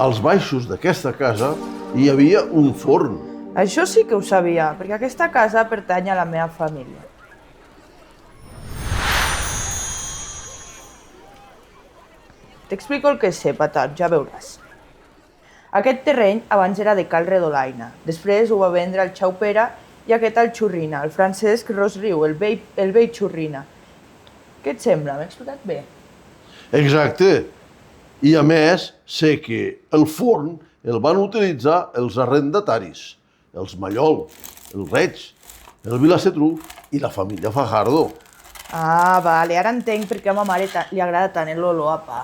Als baixos d'aquesta casa hi havia un forn. Això sí que ho sabia, perquè aquesta casa pertany a la meva família. T'explico el que sé, Patat, ja veuràs. Aquest terreny abans era de Cal Redolaina. Després ho va vendre el Xaupera i aquest al Xurrina, el Francesc Rosriu, el vell Xurrina. Què et sembla? M'he explicat bé? Exacte. I a més, sé que el forn el van utilitzar els arrendataris, els Mallol, el Reig, el Vilasetrú i la família Fajardo. Ah, vale, ara entenc per què a ma mare li agrada tant l'olor a pa.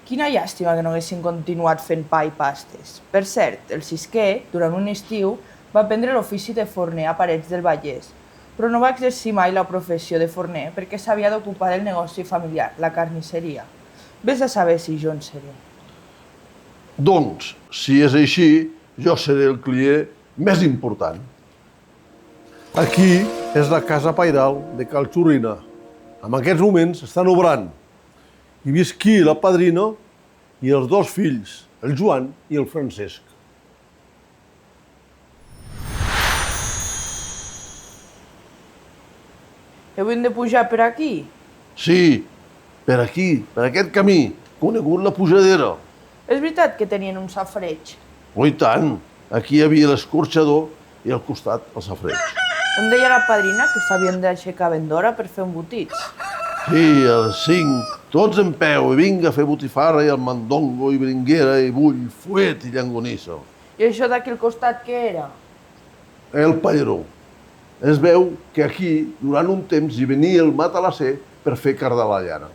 Quina llàstima que no haguessin continuat fent pa i pastes. Per cert, el Sisquer, durant un estiu, va aprendre l'ofici de forner a Parets del Vallès, però no va exercir mai la professió de forner perquè s'havia d'ocupar del negoci familiar, la carnisseria. Vés a saber si jo en seré. Doncs, si és així, jo seré el client més important. Aquí és la casa pairal de Cal Xurrina. En aquests moments estan obrant. Hi visquí la padrina i els dos fills, el Joan i el Francesc. Hem de pujar per aquí? Sí, per aquí, per aquest camí, conegut la Pujadera. És veritat que tenien un safareig. Oh, i tant! Aquí hi havia l'escorxador i al costat el safareig. Em deia la padrina que s'havien d'aixecar ben d'hora per fer embotits. Sí, a les 5, tots en peu, i vinga a fer botifarra i el mandongo i bringuera i bull, fuet i llangonissa. I això d'aquí al costat què era? El palleró. Es veu que aquí, durant un temps, hi venia el matalasser per fer cardar la llana.